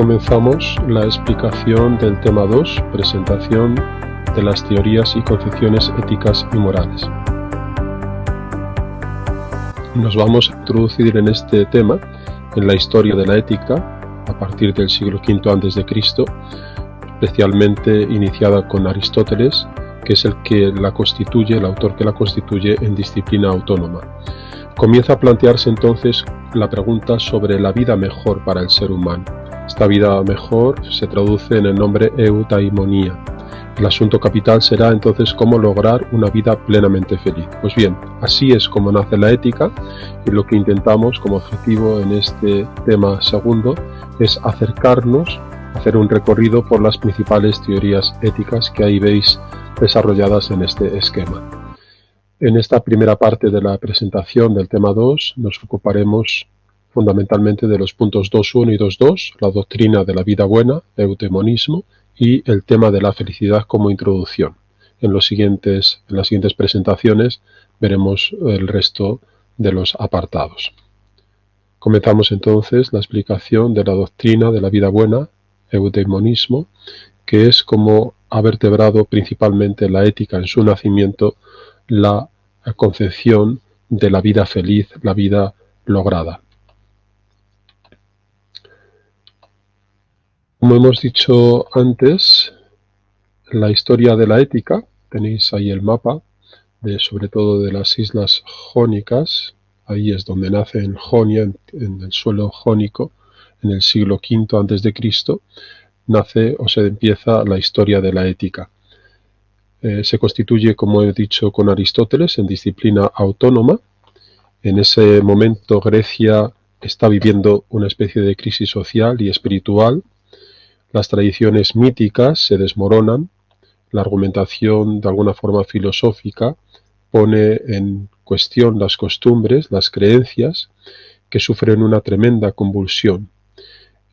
comenzamos la explicación del tema 2, presentación de las teorías y concepciones éticas y morales. Nos vamos a introducir en este tema, en la historia de la ética, a partir del siglo V a.C., especialmente iniciada con Aristóteles, que es el autor que la constituye en disciplina autónoma. Comienza a plantearse entonces la pregunta sobre la vida mejor para el ser humano. Esta vida mejor se traduce en el nombre eudaimonía. El asunto capital será entonces cómo lograr una vida plenamente feliz. Pues bien, así es como nace la ética, y lo que intentamos como objetivo en este tema segundo es acercarnos, hacer un recorrido por las principales teorías éticas que ahí veis desarrolladas en este esquema. En esta primera parte de la presentación del tema 2 nos ocuparemos fundamentalmente de los puntos 2.1 y 2.2, la doctrina de la vida buena, eudemonismo, y el tema de la felicidad como introducción. En las siguientes presentaciones veremos el resto de los apartados. Comenzamos entonces la explicación de la doctrina de la vida buena, eudemonismo, que es como ha vertebrado principalmente la ética en su nacimiento, la concepción de la vida feliz, la vida lograda. Como hemos dicho antes, la historia de la ética, tenéis ahí el mapa, sobre todo de las islas jónicas, ahí es donde nace en Jonia, en el suelo jónico, en el siglo V a.C., nace o se empieza la historia de la ética. Se constituye, como he dicho, con Aristóteles en disciplina autónoma. En ese momento Grecia está viviendo una especie de crisis social y espiritual. Las tradiciones míticas se desmoronan, la argumentación de alguna forma filosófica pone en cuestión las costumbres, las creencias, que sufren una tremenda convulsión.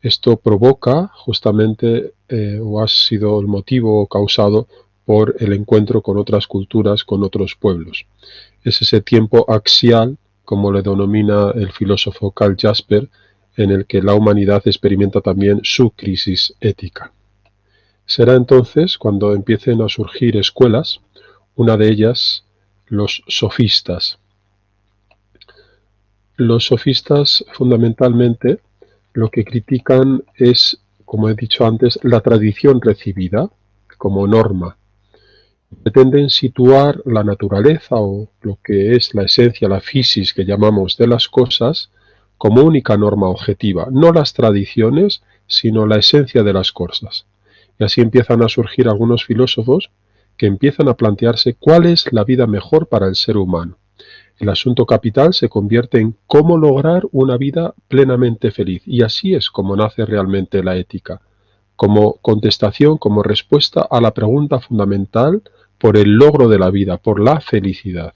Esto provoca justamente, o ha sido el motivo causado por el encuentro con otras culturas, con otros pueblos. Es ese tiempo axial, como le denomina el filósofo Karl Jasper, en el que la humanidad experimenta también su crisis ética. Será entonces cuando empiecen a surgir escuelas, una de ellas los sofistas. Los sofistas fundamentalmente lo que critican es, como he dicho antes, la tradición recibida como norma. Pretenden situar la naturaleza o lo que es la esencia, la physis que llamamos de las cosas, como única norma objetiva, no las tradiciones, sino la esencia de las cosas. Y así empiezan a surgir algunos filósofos que empiezan a plantearse cuál es la vida mejor para el ser humano. El asunto capital se convierte en cómo lograr una vida plenamente feliz, y así es como nace realmente la ética, como contestación, como respuesta a la pregunta fundamental por el logro de la vida, por la felicidad.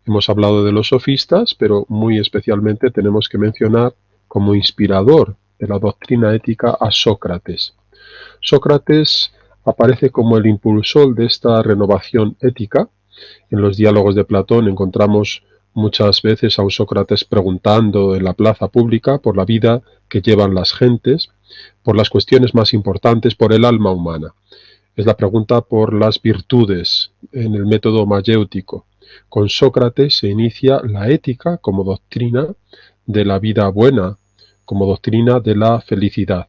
Hemos hablado de los sofistas, pero muy especialmente tenemos que mencionar como inspirador de la doctrina ética a Sócrates. Sócrates aparece como el impulsor de esta renovación ética. En los diálogos de Platón encontramos muchas veces a un Sócrates preguntando en la plaza pública por la vida que llevan las gentes, por las cuestiones más importantes, por el alma humana. Es la pregunta por las virtudes en el método mayéutico. Con Sócrates se inicia la ética como doctrina de la vida buena, como doctrina de la felicidad.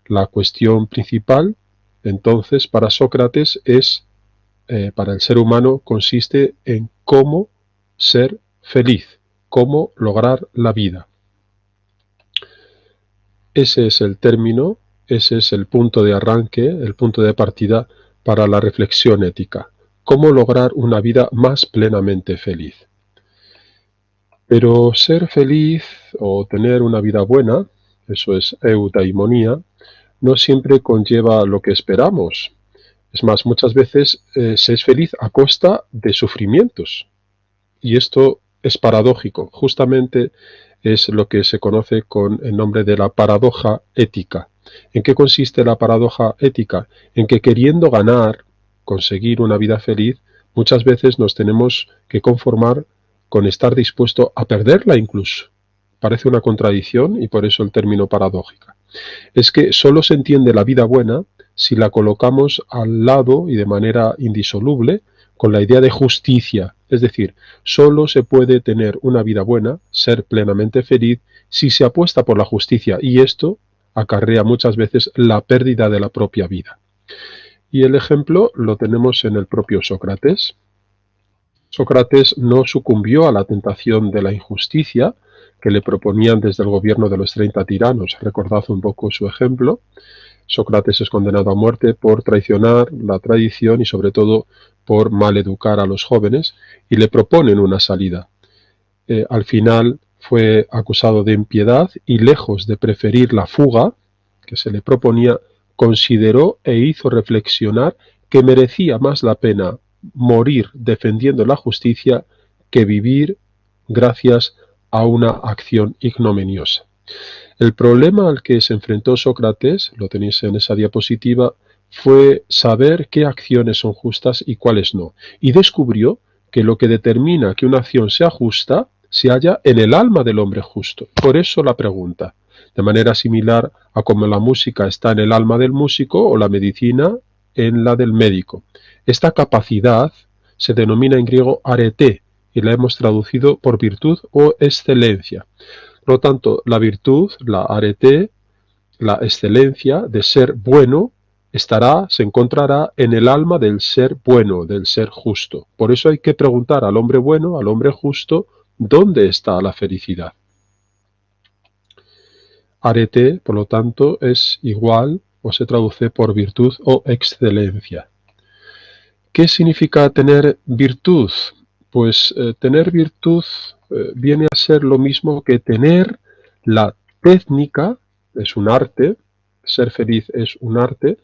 La cuestión principal, entonces, para Sócrates para el ser humano consiste en cómo ser feliz, cómo lograr la vida. Ese es el término, ese es el punto de arranque, el punto de partida para la reflexión ética. Cómo lograr una vida más plenamente feliz. Pero ser feliz o tener una vida buena, eso es eudaimonía, no siempre conlleva lo que esperamos. Es más, muchas veces se es feliz a costa de sufrimientos. Y esto es paradójico. Justamente es lo que se conoce con el nombre de la paradoja ética. ¿En qué consiste la paradoja ética? En que queriendo conseguir una vida feliz, muchas veces nos tenemos que conformar con estar dispuesto a perderla incluso. Parece una contradicción y por eso el término paradójica. es que solo se entiende la vida buena si la colocamos al lado y de manera indisoluble con la idea de justicia. Es decir, solo se puede tener una vida buena, ser plenamente feliz, si se apuesta por la justicia, y esto acarrea muchas veces la pérdida de la propia vida. Y el ejemplo lo tenemos en el propio Sócrates. Sócrates no sucumbió a la tentación de la injusticia que le proponían desde el gobierno de los 30 tiranos. Recordad un poco su ejemplo. Sócrates es condenado a muerte por traicionar la tradición y sobre todo por maleducar a los jóvenes, y le proponen una salida. Al final fue acusado de impiedad y, lejos de preferir la fuga que se le proponía, consideró e hizo reflexionar que merecía más la pena morir defendiendo la justicia que vivir gracias a una acción ignominiosa. El problema al que se enfrentó Sócrates, lo tenéis en esa diapositiva, fue saber qué acciones son justas y cuáles no. Y descubrió que lo que determina que una acción sea justa se halla en el alma del hombre justo. Por eso la pregunta, de manera similar a como la música está en el alma del músico o la medicina en la del médico. Esta capacidad se denomina en griego arete y la hemos traducido por virtud o excelencia. Por lo tanto, la virtud, la arete, la excelencia de ser bueno, se encontrará en el alma del ser bueno, del ser justo. Por eso hay que preguntar al hombre bueno, al hombre justo, ¿dónde está la felicidad? Arete, por lo tanto, es igual o se traduce por virtud o excelencia. ¿Qué significa tener virtud? Pues tener virtud viene a ser lo mismo que tener la técnica, es un arte, ser feliz es un arte,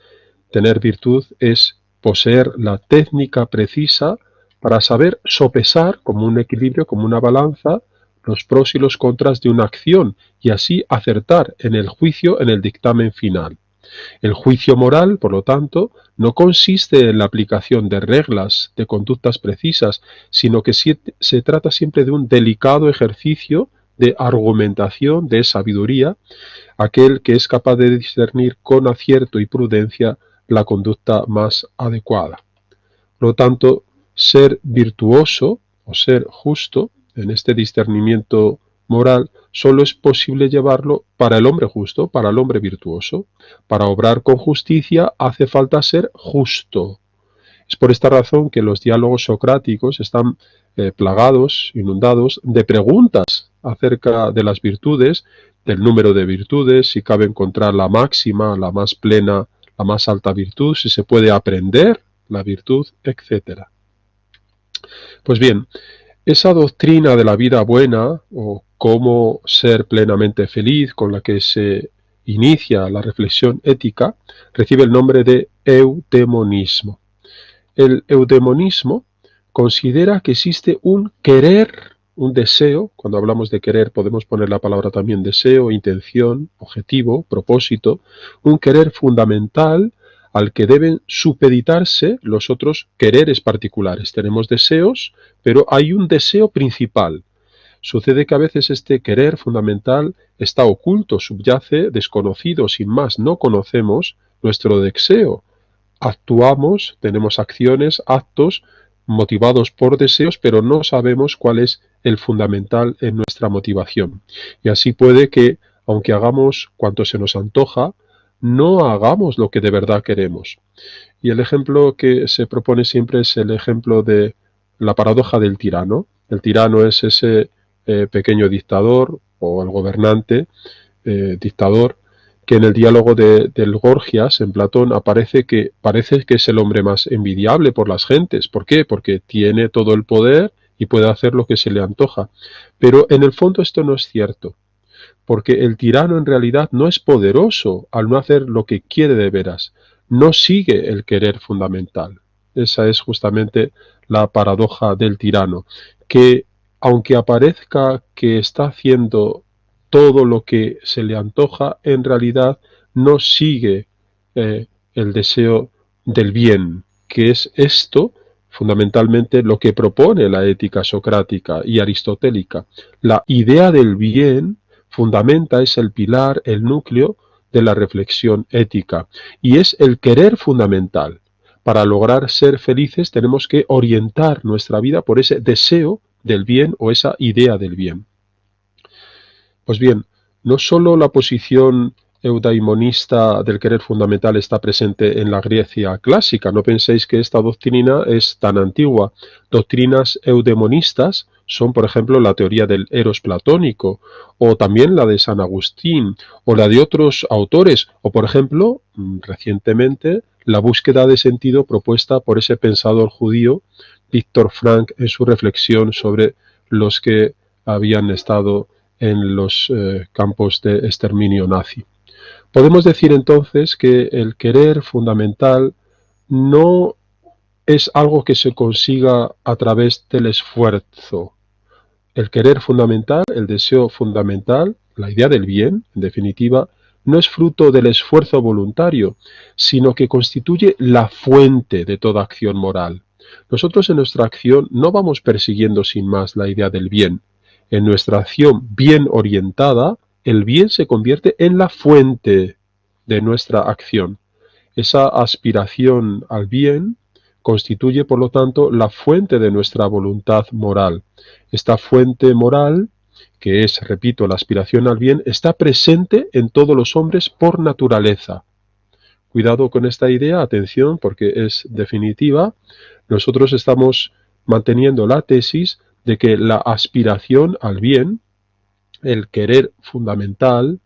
tener virtud es poseer la técnica precisa para saber sopesar como un equilibrio, como una balanza, los pros y los contras de una acción y así acertar en el juicio, en el dictamen final. El juicio moral, por lo tanto, no consiste en la aplicación de reglas, de conductas precisas, sino que se trata siempre de un delicado ejercicio de argumentación, de sabiduría, aquel que es capaz de discernir con acierto y prudencia la conducta más adecuada. Por lo tanto, ser virtuoso o ser justo en este discernimiento moral solo es posible llevarlo para el hombre justo, para el hombre virtuoso. Para obrar con justicia hace falta ser justo. Es por esta razón que los diálogos socráticos están plagados, inundados de preguntas acerca de las virtudes, del número de virtudes, si cabe encontrar la máxima, la más plena, la más alta virtud, si se puede aprender la virtud, etc. Pues bien, esa doctrina de la vida buena o cómo ser plenamente feliz con la que se inicia la reflexión ética recibe el nombre de eudemonismo. El eudemonismo considera que existe un querer, un deseo. Cuando hablamos de querer podemos poner la palabra también deseo, intención, objetivo, propósito, un querer fundamental al que deben supeditarse los otros quereres particulares. Tenemos deseos, pero hay un deseo principal. Sucede que a veces este querer fundamental está oculto, subyace, desconocido, sin más, no conocemos nuestro deseo. Actuamos, tenemos acciones, actos motivados por deseos, pero no sabemos cuál es el fundamental en nuestra motivación. Y así puede que, aunque hagamos cuanto se nos antoja, no hagamos lo que de verdad queremos. Y el ejemplo que se propone siempre es el ejemplo de la paradoja del tirano. El tirano es ese pequeño dictador o el gobernante dictador que en el diálogo del Gorgias en Platón parece que es el hombre más envidiable por las gentes. ¿Por qué? Porque tiene todo el poder y puede hacer lo que se le antoja. Pero en el fondo esto no es cierto, porque el tirano en realidad no es poderoso al no hacer lo que quiere de veras, no sigue el querer fundamental. Esa es justamente la paradoja del tirano, que aunque aparezca que está haciendo todo lo que se le antoja, en realidad no sigue el deseo del bien, que es esto fundamentalmente lo que propone la ética socrática y aristotélica. La idea del bien fundamenta, es el pilar, el núcleo de la reflexión ética, y es el querer fundamental. Para lograr ser felices tenemos que orientar nuestra vida por ese deseo del bien o esa idea del bien. Pues bien, no solo la posición eudaimonista del querer fundamental está presente en la Grecia clásica, no penséis que esta doctrina es tan antigua. Doctrinas eudemonistas son, por ejemplo, la teoría del eros platónico, o también la de San Agustín, o la de otros autores, o por ejemplo, recientemente, la búsqueda de sentido propuesta por ese pensador judío, Viktor Frankl, en su reflexión sobre los que habían estado en los campos de exterminio nazi. Podemos decir entonces que el querer fundamental no es algo que se consiga a través del esfuerzo. El querer fundamental, el deseo fundamental, la idea del bien, en definitiva, no es fruto del esfuerzo voluntario, sino que constituye la fuente de toda acción moral. Nosotros en nuestra acción no vamos persiguiendo sin más la idea del bien. En nuestra acción bien orientada, el bien se convierte en la fuente de nuestra acción. Esa aspiración al bien constituye, por lo tanto, la fuente de nuestra voluntad moral. Esta fuente moral, que es, repito, la aspiración al bien, está presente en todos los hombres por naturaleza. Cuidado con esta idea, atención, porque es definitiva. Nosotros estamos manteniendo la tesis de que la aspiración al bien, el querer fundamental,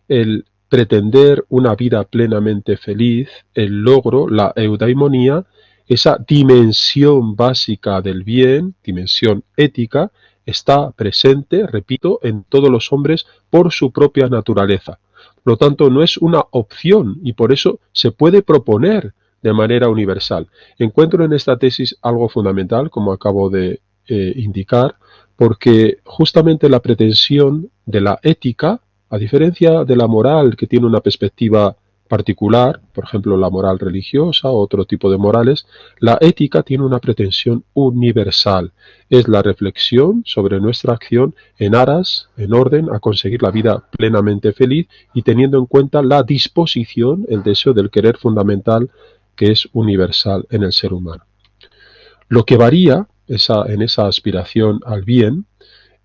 el pretender una vida plenamente feliz, el logro, la eudaimonía, esa dimensión básica del bien, dimensión ética, está presente, repito, en todos los hombres por su propia naturaleza. Por lo tanto, no es una opción y por eso se puede proponer de manera universal. Encuentro en esta tesis algo fundamental, como acabo de indicar, porque justamente la pretensión de la ética, a diferencia de la moral, que tiene una perspectiva particular, por ejemplo la moral religiosa o otro tipo de morales, la ética tiene una pretensión universal. Es la reflexión sobre nuestra acción en aras, en orden a conseguir la vida plenamente feliz y teniendo en cuenta la disposición, el deseo del querer fundamental que es universal en el ser humano. Lo que varía en esa aspiración al bien,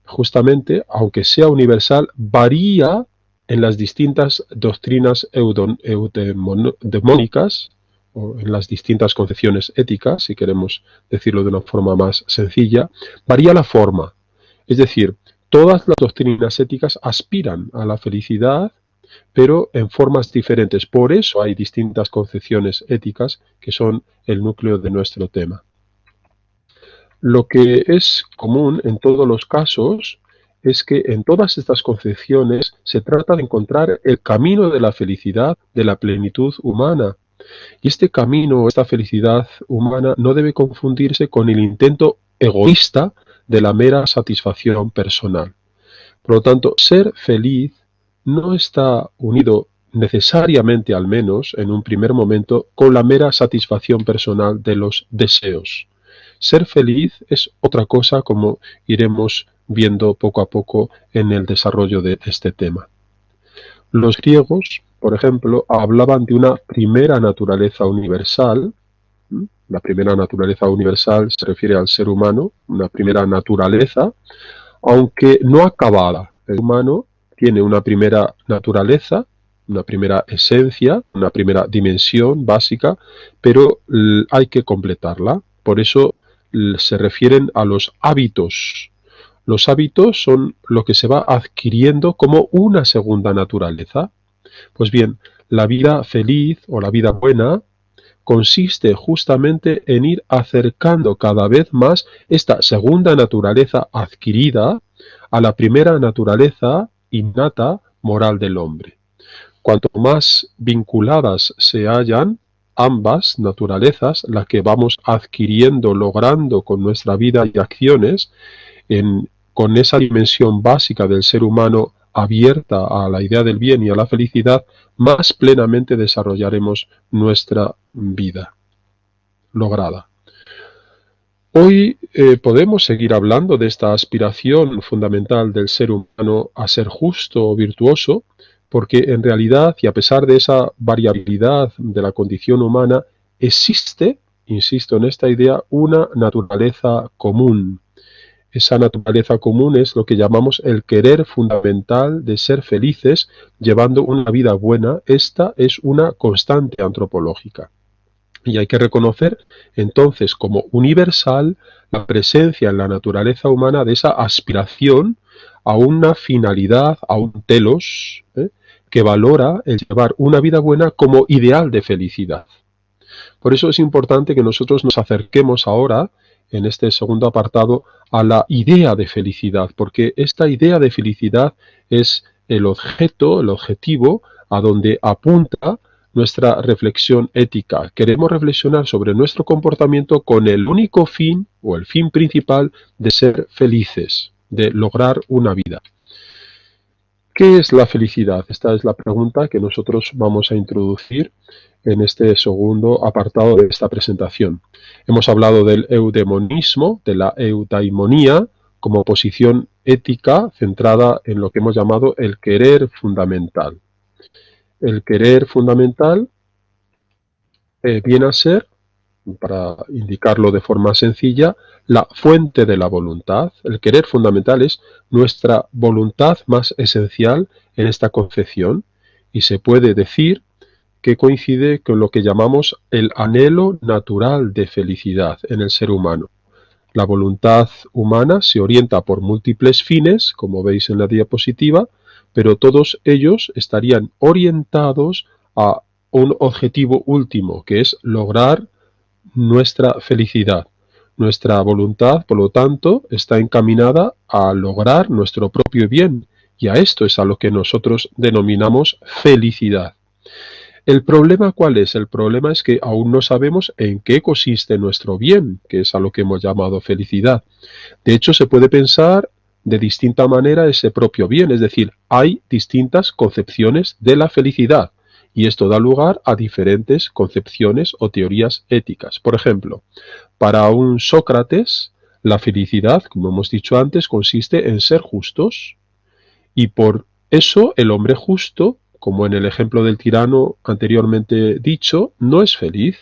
justamente, aunque sea universal, varía en las distintas doctrinas eudemónicas, o en las distintas concepciones éticas, si queremos decirlo de una forma más sencilla, varía la forma. Es decir, todas las doctrinas éticas aspiran a la felicidad, pero en formas diferentes. Por eso hay distintas concepciones éticas que son el núcleo de nuestro tema. Lo que es común en todos los casos es que en todas estas concepciones se trata de encontrar el camino de la felicidad, de la plenitud humana. Y este camino, esta felicidad humana, no debe confundirse con el intento egoísta de la mera satisfacción personal. Por lo tanto, ser feliz no está unido necesariamente, al menos en un primer momento, con la mera satisfacción personal de los deseos. Ser feliz es otra cosa, como iremos viendo poco a poco en el desarrollo de este tema. Los griegos, por ejemplo, hablaban de una primera naturaleza universal. La primera naturaleza universal se refiere al ser humano, una primera naturaleza, aunque no acabada. El humano tiene una primera naturaleza, una primera esencia, una primera dimensión básica, pero hay que completarla. Por eso se refieren a los hábitos. Los hábitos son lo que se va adquiriendo como una segunda naturaleza. Pues bien, la vida feliz o la vida buena consiste justamente en ir acercando cada vez más esta segunda naturaleza adquirida a la primera naturaleza innata moral del hombre. Cuanto más vinculadas se hallan ambas naturalezas, la que vamos adquiriendo, logrando con nuestra vida y acciones, con esa dimensión básica del ser humano abierta a la idea del bien y a la felicidad, más plenamente desarrollaremos nuestra vida lograda. Hoy podemos seguir hablando de esta aspiración fundamental del ser humano a ser justo o virtuoso, porque en realidad, y a pesar de esa variabilidad de la condición humana, existe, insisto en esta idea, una naturaleza común. Esa naturaleza común es lo que llamamos el querer fundamental de ser felices llevando una vida buena. Esta es una constante antropológica. Y hay que reconocer entonces como universal la presencia en la naturaleza humana de esa aspiración a una finalidad, a un telos, que valora el llevar una vida buena como ideal de felicidad. Por eso es importante que nosotros nos acerquemos ahora, en este segundo apartado, a la idea de felicidad, porque esta idea de felicidad es el objeto, el objetivo a donde apunta nuestra reflexión ética. Queremos reflexionar sobre nuestro comportamiento con el único fin, o el fin principal, de ser felices, de lograr una vida. ¿Qué es la felicidad? Esta es la pregunta que nosotros vamos a introducir en este segundo apartado de esta presentación. Hemos hablado del eudemonismo, de la eudaimonía, como posición ética centrada en lo que hemos llamado el querer fundamental. El querer fundamental viene a ser, para indicarlo de forma sencilla, la fuente de la voluntad. El querer fundamental es nuestra voluntad más esencial en esta concepción y se puede decir que coincide con lo que llamamos el anhelo natural de felicidad en el ser humano. La voluntad humana se orienta por múltiples fines, como veis en la diapositiva, pero todos ellos estarían orientados a un objetivo último, que es lograr nuestra felicidad. Nuestra voluntad, por lo tanto, está encaminada a lograr nuestro propio bien, y a esto es a lo que nosotros denominamos felicidad. ¿El problema cuál es? El problema es que aún no sabemos en qué consiste nuestro bien, que es a lo que hemos llamado felicidad. De hecho, se puede pensar de distinta manera ese propio bien, es decir, hay distintas concepciones de la felicidad, y esto da lugar a diferentes concepciones o teorías éticas. Por ejemplo, para un Sócrates, la felicidad, como hemos dicho antes, consiste en ser justos, y por eso el hombre justo, como en el ejemplo del tirano anteriormente dicho, no es feliz.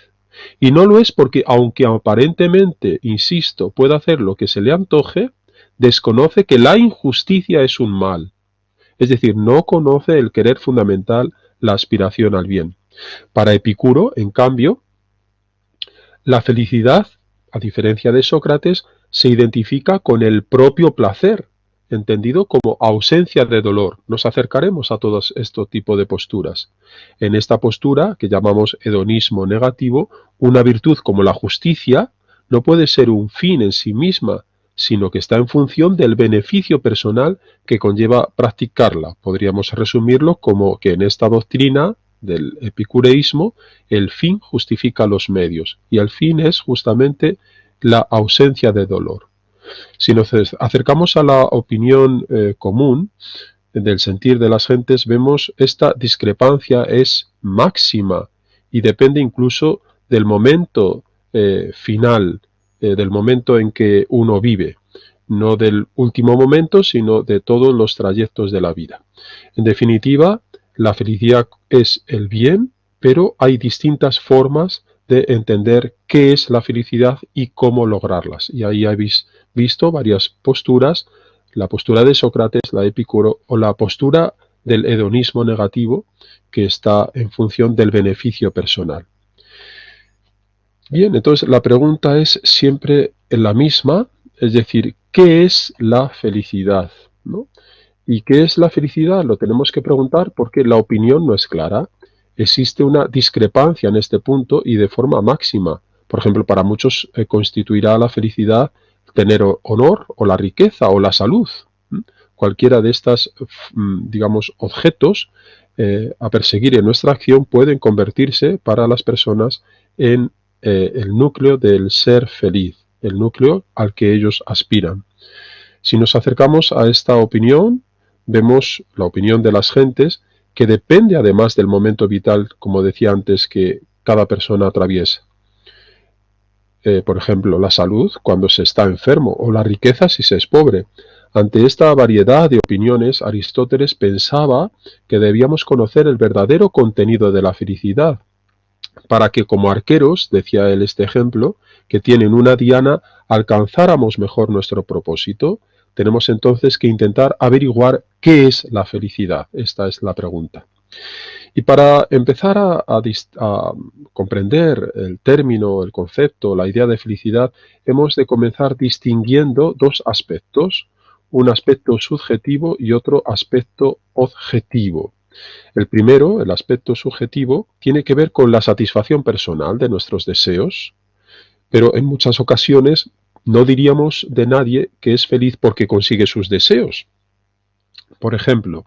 Y no lo es porque, aunque aparentemente, insisto, pueda hacer lo que se le antoje, desconoce que la injusticia es un mal. Es decir, no conoce el querer fundamental, la aspiración al bien. Para Epicuro, en cambio, la felicidad, a diferencia de Sócrates, se identifica con el propio placer, entendido como ausencia de dolor. Nos acercaremos a todos estos tipos de posturas. En esta postura, que llamamos hedonismo negativo, una virtud como la justicia no puede ser un fin en sí misma, sino que está en función del beneficio personal que conlleva practicarla. Podríamos resumirlo como que en esta doctrina del epicureísmo, el fin justifica los medios, y el fin es justamente la ausencia de dolor. Si nos acercamos a la opinión común del sentir de las gentes, vemos esta discrepancia es máxima y depende incluso del momento final, del momento en que uno vive, no del último momento, sino de todos los trayectos de la vida. En definitiva, la felicidad es el bien, pero hay distintas formas de entender qué es la felicidad y cómo lograrlas. Y ahí habéis visto varias posturas, la postura de Sócrates, la de Epicuro, o la postura del hedonismo negativo, que está en función del beneficio personal. Bien, entonces la pregunta es siempre la misma, es decir, ¿qué es la felicidad? ¿No? ¿Y qué es la felicidad? Lo tenemos que preguntar porque la opinión no es clara. Existe una discrepancia en este punto y de forma máxima. Por ejemplo, para muchos constituirá la felicidad tener honor o la riqueza o la salud. Cualquiera de estas, digamos, objetos a perseguir en nuestra acción pueden convertirse para las personas en el núcleo del ser feliz, el núcleo al que ellos aspiran. Si nos acercamos a esta opinión, vemos la opinión de las gentes, que depende además del momento vital, como decía antes, que cada persona atraviesa. Por ejemplo, la salud cuando se está enfermo, o la riqueza si se es pobre. Ante esta variedad de opiniones, Aristóteles pensaba que debíamos conocer el verdadero contenido de la felicidad, para que como arqueros, decía él este ejemplo, que tienen una diana, alcanzáramos mejor nuestro propósito. Tenemos entonces que intentar averiguar qué es la felicidad. Esta es la pregunta. Y para empezar a comprender el término, el concepto, la idea de felicidad, hemos de comenzar distinguiendo dos aspectos, un aspecto subjetivo y otro aspecto objetivo. El primero, el aspecto subjetivo, tiene que ver con la satisfacción personal de nuestros deseos, pero en muchas ocasiones no diríamos de nadie que es feliz porque consigue sus deseos. Por ejemplo,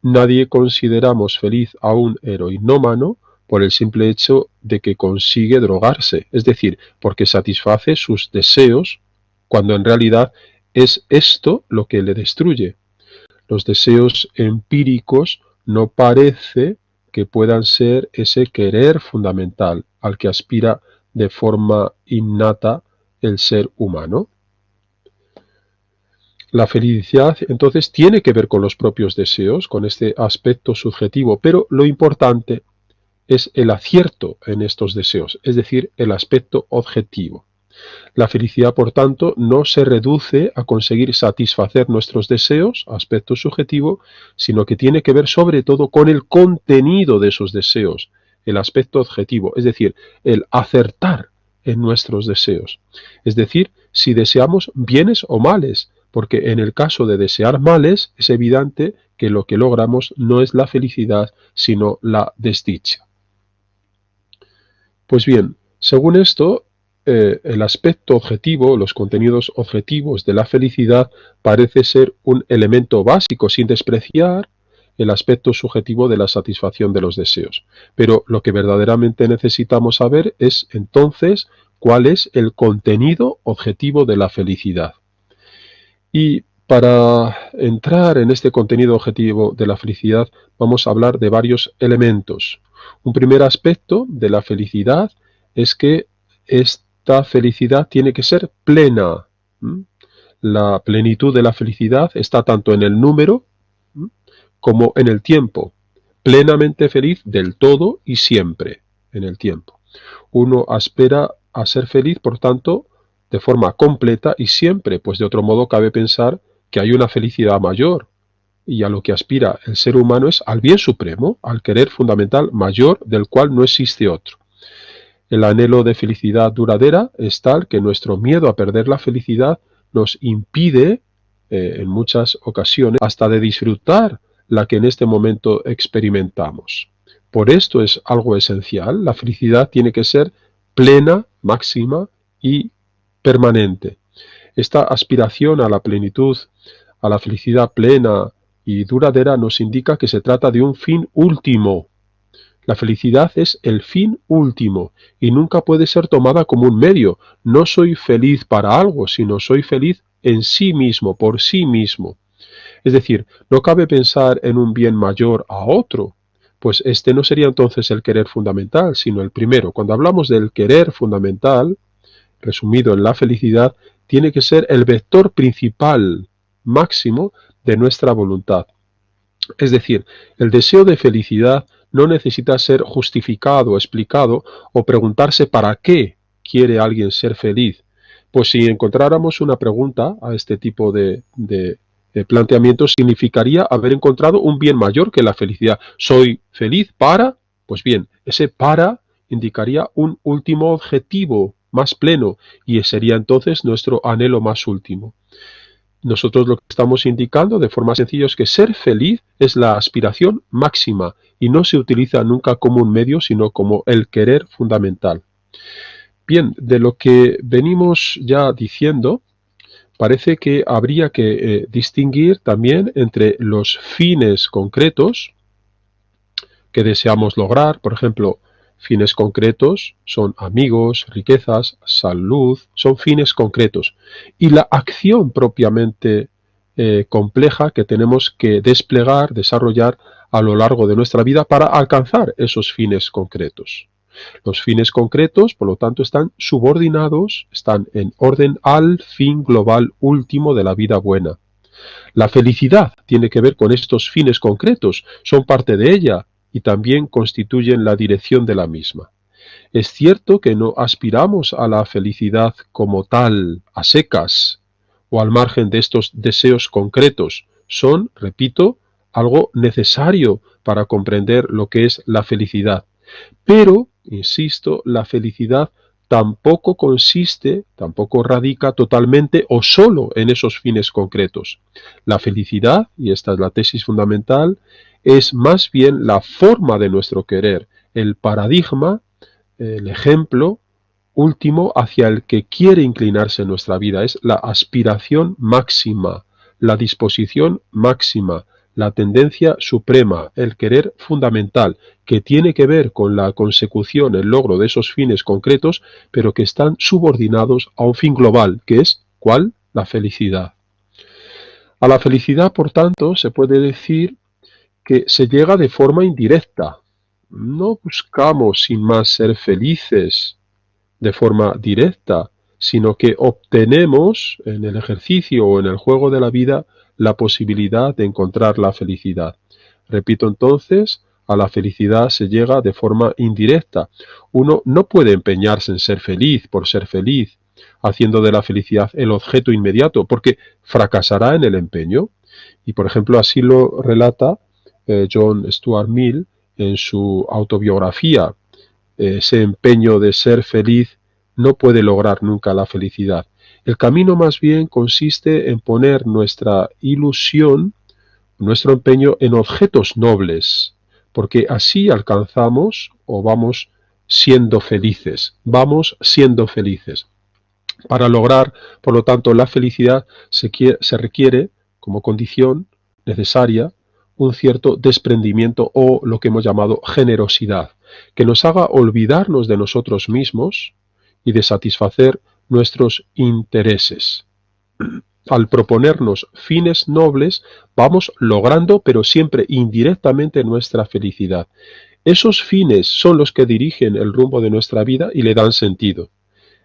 nadie consideramos feliz a un heroinómano por el simple hecho de que consigue drogarse, es decir, porque satisface sus deseos, cuando en realidad es esto lo que le destruye. Los deseos empíricos no parece que puedan ser ese querer fundamental al que aspira de forma innata el ser humano. La felicidad entonces tiene que ver con los propios deseos, con este aspecto subjetivo, pero lo importante es el acierto en estos deseos, es decir, el aspecto objetivo. La felicidad, por tanto, no se reduce a conseguir satisfacer nuestros deseos, aspecto subjetivo, sino que tiene que ver sobre todo con el contenido de esos deseos, el aspecto objetivo, es decir, el acertar en nuestros deseos. Es decir, si deseamos bienes o males, porque en el caso de desear males es evidente que lo que logramos no es la felicidad, sino la desdicha. Pues bien, según esto, el aspecto objetivo, los contenidos objetivos de la felicidad parece ser un elemento básico, sin despreciar el aspecto subjetivo de la satisfacción de los deseos. Pero lo que verdaderamente necesitamos saber es entonces cuál es el contenido objetivo de la felicidad. Y para entrar en este contenido objetivo de la felicidad vamos a hablar de varios elementos. Un primer aspecto de la felicidad es que esta felicidad tiene que ser plena. La plenitud de la felicidad está tanto en el número como en el tiempo. Plenamente feliz del todo y siempre en el tiempo. Uno aspira a ser feliz, por tanto, de forma completa y siempre, pues de otro modo cabe pensar que hay una felicidad mayor, y a lo que aspira el ser humano es al bien supremo, al querer fundamental mayor del cual no existe otro. El anhelo de felicidad duradera es tal que nuestro miedo a perder la felicidad nos impide, en muchas ocasiones, hasta de disfrutar la que en este momento experimentamos. Por esto es algo esencial, la felicidad tiene que ser plena, máxima y permanente. Esta aspiración a la plenitud, a la felicidad plena y duradera nos indica que se trata de un fin último. La felicidad es el fin último y nunca puede ser tomada como un medio. No soy feliz para algo, sino soy feliz en sí mismo, por sí mismo. Es decir, no cabe pensar en un bien mayor a otro, pues este no sería entonces el querer fundamental, sino el primero. Cuando hablamos del querer fundamental, resumido en la felicidad, tiene que ser el vector principal, máximo, de nuestra voluntad. Es decir, el deseo de felicidad no necesita ser justificado, explicado o preguntarse para qué quiere alguien ser feliz. Pues si encontráramos una pregunta a este tipo de planteamientos, significaría haber encontrado un bien mayor que la felicidad. ¿Soy feliz para? Pues bien, ese para indicaría un último objetivo más pleno y sería entonces nuestro anhelo más último. Nosotros lo que estamos indicando de forma sencilla es que ser feliz es la aspiración máxima y no se utiliza nunca como un medio, sino como el querer fundamental. Bien, de lo que venimos ya diciendo, parece que habría que distinguir también entre los fines concretos que deseamos lograr, por ejemplo, fines concretos son amigos, riquezas, salud, son fines concretos. Y la acción propiamente compleja que tenemos que desplegar, desarrollar a lo largo de nuestra vida para alcanzar esos fines concretos. Los fines concretos, por lo tanto, están subordinados, están en orden al fin global último de la vida buena. La felicidad tiene que ver con estos fines concretos, son parte de ella y también constituyen la dirección de la misma. Es cierto que no aspiramos a la felicidad como tal, a secas, o al margen de estos deseos concretos. Son, repito, algo necesario para comprender lo que es la felicidad. Pero, insisto, la felicidad tampoco radica totalmente o solo en esos fines concretos. La felicidad, y esta es la tesis fundamental, es más bien la forma de nuestro querer, el paradigma, el ejemplo último hacia el que quiere inclinarse nuestra vida. Es la aspiración máxima, la disposición máxima, la tendencia suprema, el querer fundamental, que tiene que ver con la consecución, el logro de esos fines concretos, pero que están subordinados a un fin global, que es, ¿cuál? La felicidad. A la felicidad, por tanto, se puede decir que se llega de forma indirecta. No buscamos sin más ser felices de forma directa, sino que obtenemos en el ejercicio o en el juego de la vida la posibilidad de encontrar la felicidad. Repito entonces, a la felicidad se llega de forma indirecta. Uno no puede empeñarse en ser feliz por ser feliz, haciendo de la felicidad el objeto inmediato, porque fracasará en el empeño. Y por ejemplo, así lo relata John Stuart Mill en su autobiografía. Ese empeño de ser feliz no puede lograr nunca la felicidad. El camino más bien consiste en poner nuestra ilusión, nuestro empeño en objetos nobles, porque así alcanzamos o vamos siendo felices, Para lograr, por lo tanto, la felicidad se requiere, como condición necesaria, un cierto desprendimiento o lo que hemos llamado generosidad, que nos haga olvidarnos de nosotros mismos y de satisfacer nuestros intereses. Al proponernos fines nobles, vamos logrando, pero siempre indirectamente, nuestra felicidad. Esos fines son los que dirigen el rumbo de nuestra vida y le dan sentido.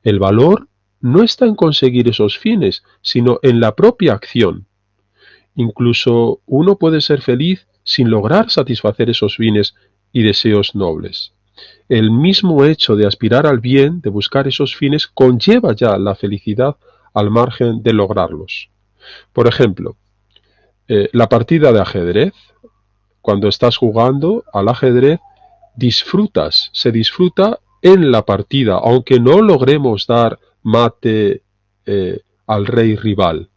El valor no está en conseguir esos fines, sino en la propia acción. Incluso uno puede ser feliz sin lograr satisfacer esos fines y deseos nobles. El mismo hecho de aspirar al bien, de buscar esos fines, conlleva ya la felicidad al margen de lograrlos. Por ejemplo, la partida de ajedrez. Cuando estás jugando al ajedrez, se disfruta en la partida, aunque no logremos dar mate al rey rival.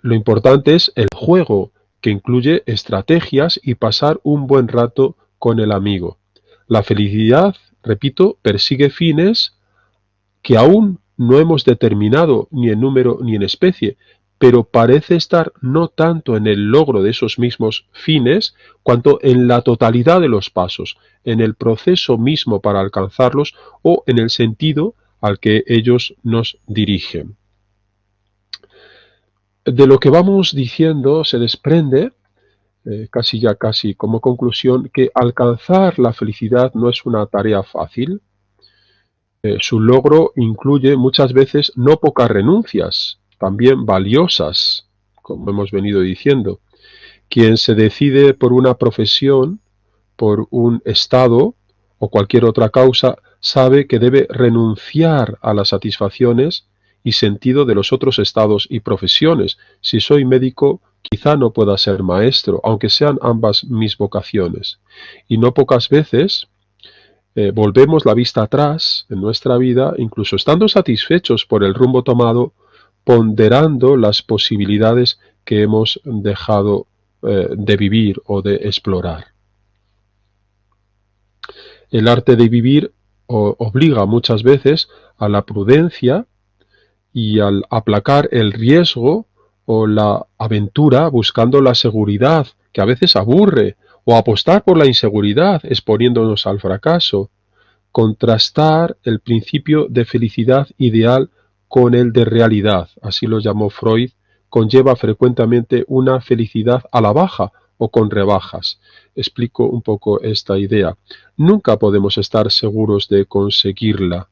Lo importante es el juego, que incluye estrategias y pasar un buen rato con el amigo. La felicidad, repito, persigue fines que aún no hemos determinado ni en número ni en especie, pero parece estar no tanto en el logro de esos mismos fines, cuanto en la totalidad de los pasos, en el proceso mismo para alcanzarlos o en el sentido al que ellos nos dirigen. De lo que vamos diciendo se desprende, casi como conclusión, que alcanzar la felicidad no es una tarea fácil. Su logro incluye muchas veces no pocas renuncias, también valiosas, como hemos venido diciendo. Quien se decide por una profesión, por un estado o cualquier otra causa, sabe que debe renunciar a las satisfacciones y sentido de los otros estados y profesiones. Si soy médico, quizá no pueda ser maestro, aunque sean ambas mis vocaciones. Y no pocas veces volvemos la vista atrás en nuestra vida, incluso estando satisfechos por el rumbo tomado, ponderando las posibilidades que hemos dejado de vivir o de explorar. El arte de vivir obliga muchas veces a la prudencia y al aplacar el riesgo o la aventura buscando la seguridad, que a veces aburre, o apostar por la inseguridad exponiéndonos al fracaso, contrastar el principio de felicidad ideal con el de realidad, así lo llamó Freud, conlleva frecuentemente una felicidad a la baja o con rebajas. Explico un poco esta idea. Nunca podemos estar seguros de conseguirla.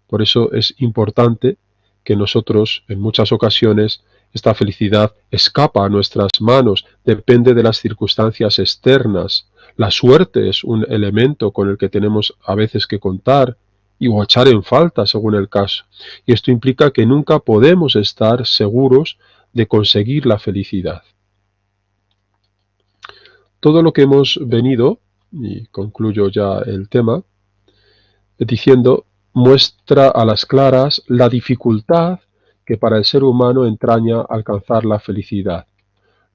Por eso es importante que nosotros, en muchas ocasiones, Esta felicidad escapa a nuestras manos, depende de las circunstancias externas. La suerte es un elemento con el que tenemos a veces que contar o echar en falta según el caso. Y esto implica que nunca podemos estar seguros de conseguir la felicidad. Todo lo que hemos venido, y concluyo ya el tema, diciendo, muestra a las claras la dificultad que para el ser humano entraña alcanzar la felicidad.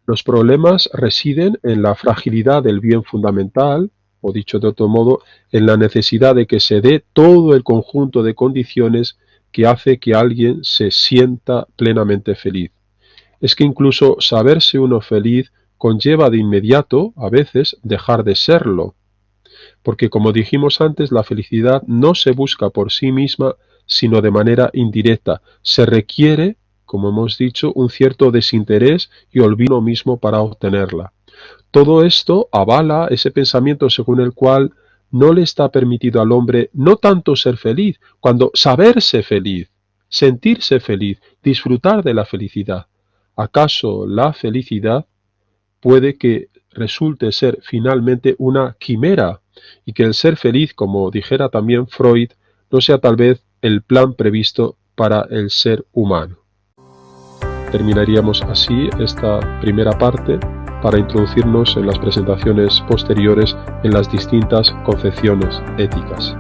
Los problemas residen en la fragilidad del bien fundamental, o dicho de otro modo, en la necesidad de que se dé todo el conjunto de condiciones que hace que alguien se sienta plenamente feliz. Es que incluso saberse uno feliz conlleva de inmediato, a veces, dejar de serlo. Porque como dijimos antes, la felicidad no se busca por sí misma, sino de manera indirecta. Se requiere, como hemos dicho, un cierto desinterés y olvido mismo para obtenerla. Todo esto avala ese pensamiento según el cual no le está permitido al hombre no tanto ser feliz, cuando saberse feliz, sentirse feliz, disfrutar de la felicidad. ¿Acaso la felicidad puede que resulte ser finalmente una quimera y que el ser feliz, como dijera también Freud, no sea tal vez el plan previsto para el ser humano? Terminaríamos así esta primera parte para introducirnos en las presentaciones posteriores en las distintas concepciones éticas.